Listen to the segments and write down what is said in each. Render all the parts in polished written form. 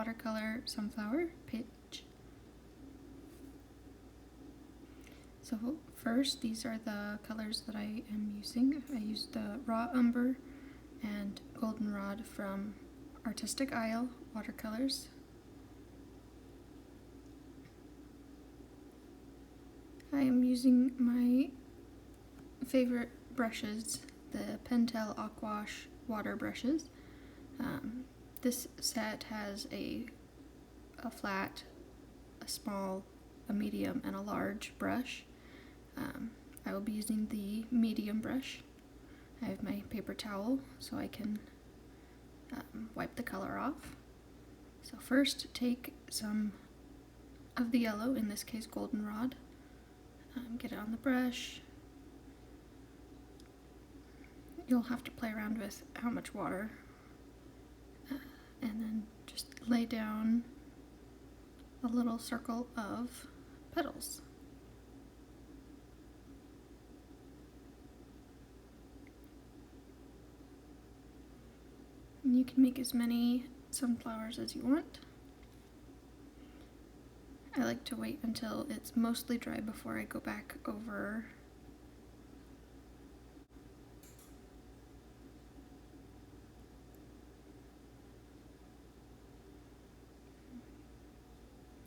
watercolor sunflower page. So first, these are the colors that I am using. I used the raw umber and goldenrod from Artistic Isle Watercolors. I am using my favorite brushes, the Pentel Aquash Water brushes. This set has a flat, a small, a medium, and a large brush. I will be using the medium brush. I have my paper towel so I can wipe the color off. So first, take some of the yellow, in this case goldenrod, get it on the brush. You'll have to play around with how much water, and then just lay down a little circle of petals. And you can make as many sunflowers as you want. I like to wait until it's mostly dry before I go back over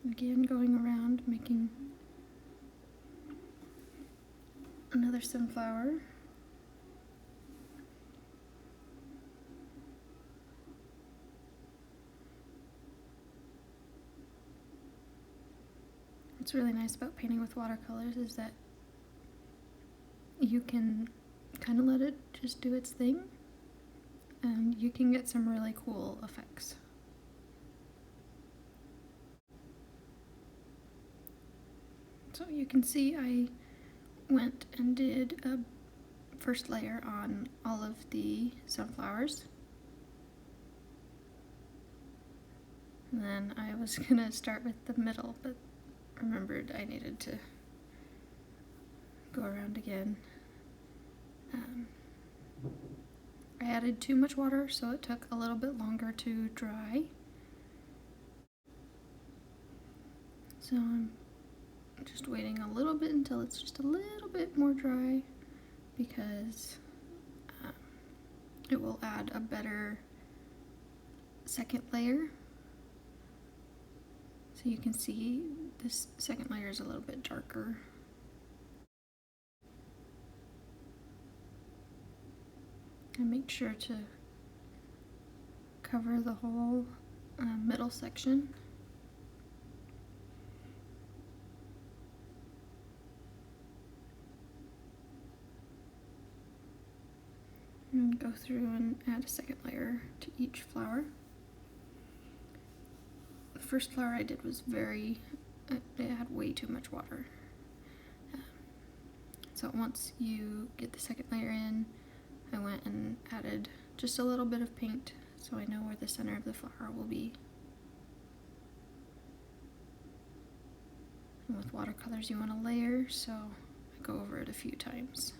again, going around making another sunflower. What's really nice about painting with watercolors is that you can kind of let it just do its thing, and you can get some really cool effects. So you can see I went and did a first layer on all of the sunflowers. And then I was gonna start with the middle, but remembered I needed to go around again. I added too much water, so it took a little bit longer to dry. So I'm just waiting a little bit until it's just a little bit more dry, because it will add a better second layer. So you can see this second layer is a little bit darker. And make sure to cover the whole middle section. And go through and add a second layer to each flower. The first flower I did was it had way too much water. So once you get the second layer in, I went and added just a little bit of paint so I know where the center of the flower will be. And with watercolors you want to layer, so I go over it a few times.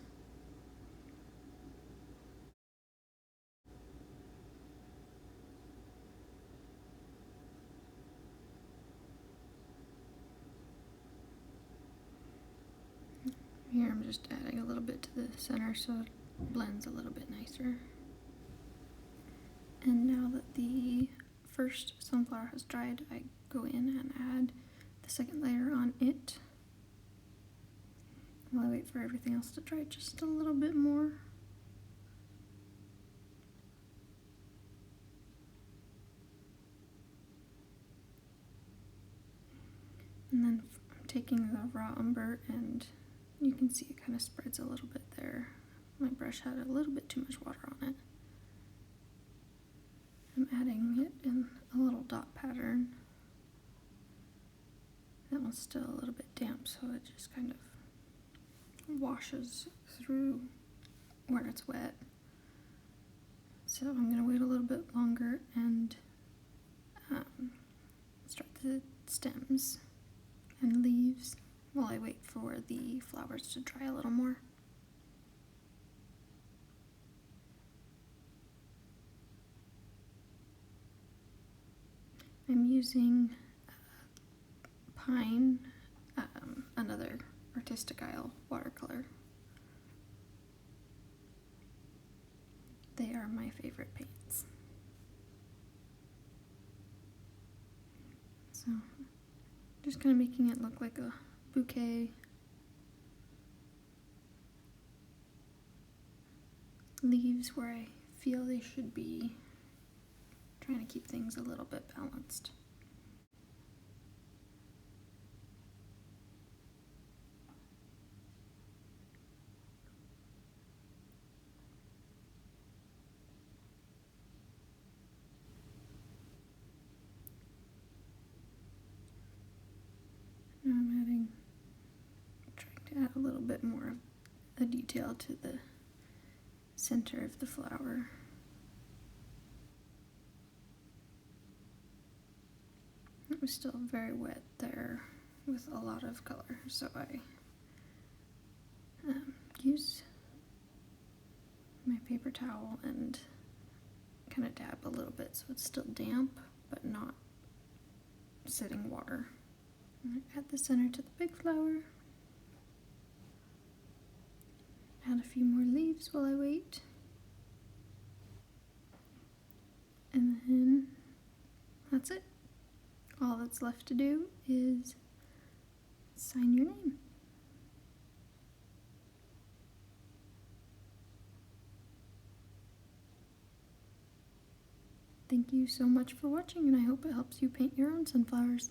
Here I'm just adding a little bit to the center so it blends a little bit nicer. And now that the first sunflower has dried, I go in and add the second layer on it. While I wait for everything else to dry just a little bit more. And then I'm taking the raw umber, and you can see it kind of spreads a little bit there. My brush had a little bit too much water on it. I'm adding it in a little dot pattern. That one's still a little bit damp, so it just kind of washes through where it's wet. So I'm going to wait a little bit longer and start the stems and leaves while I wait for the flowers to dry a little more. I'm using Pine, another Artistic Isle watercolor. They are my favorite paints. So, just kind of making it look like a bouquet. Leaves where I feel they should be. Trying to keep things a little bit balanced. Now I'm trying to add a little bit more of a detail to the center of the flower. It was still very wet there with a lot of color, so I used my paper towel and kind of dab a little bit so it's still damp but not sitting water. Add the center to the big flower. Add a few more leaves while I wait. And then that's it. All that's left to do is sign your name. Thank you so much for watching, and I hope it helps you paint your own sunflowers.